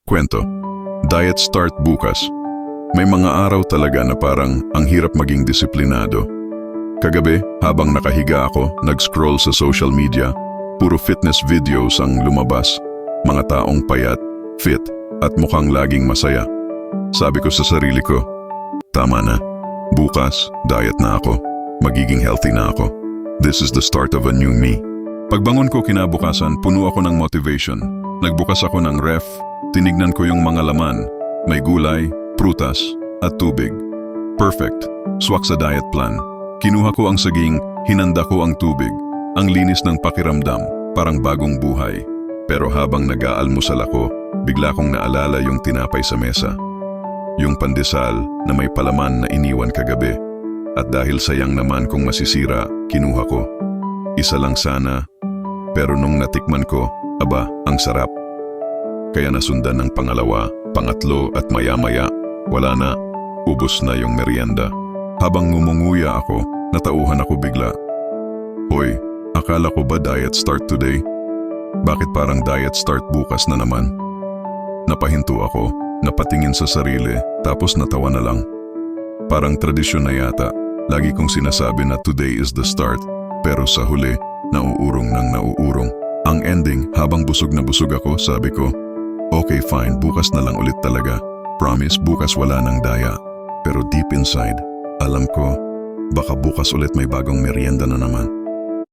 Kwento. Diet start bukas. May mga araw talaga na parang ang hirap maging disiplinado. Kagabi, habang nakahiga ako, nag-scroll sa social media, puro fitness videos ang lumabas. Mga taong payat, fit, at mukhang laging masaya. Sabi ko sa sarili ko, tama na. Bukas, diet na ako. Magiging healthy na ako. This is the start of a new me. Pagbangon ko kinabukasan, puno ako ng motivation. Nagbukas ako ng ref, tinignan ko yung mga laman. May gulay, prutas, at tubig. Perfect. Swak sa diet plan. Kinuha ko ang saging, hinanda ko ang tubig. Ang linis ng pakiramdam, parang bagong buhay. Pero habang nag-aalmusal ako, bigla kong naalala yung tinapay sa mesa. Yung pandesal na may palaman na iniwan kagabi. At dahil sayang naman kung masisira, kinuha ko. Isa lang sana, pero nung natikman ko, aba, ang sarap. Kaya nasundan ng pangalawa, pangatlo at maya-maya, wala na, ubos na yung merienda. Habang ngumunguya ako, natauhan ako bigla. Hoy, akala ko ba diet start today? Bakit parang diet start bukas na naman? Napahinto ako, napatingin sa sarili, tapos natawa na lang. Parang tradisyon na yata, lagi kong sinasabi na today is the start, pero sa huli, nauurong ng nauurong. Ang ending, habang busog na busog ako, sabi ko, okay fine, bukas na lang ulit talaga. Promise, bukas wala nang daya. Pero deep inside, alam ko, baka bukas ulit may bagong merienda na naman.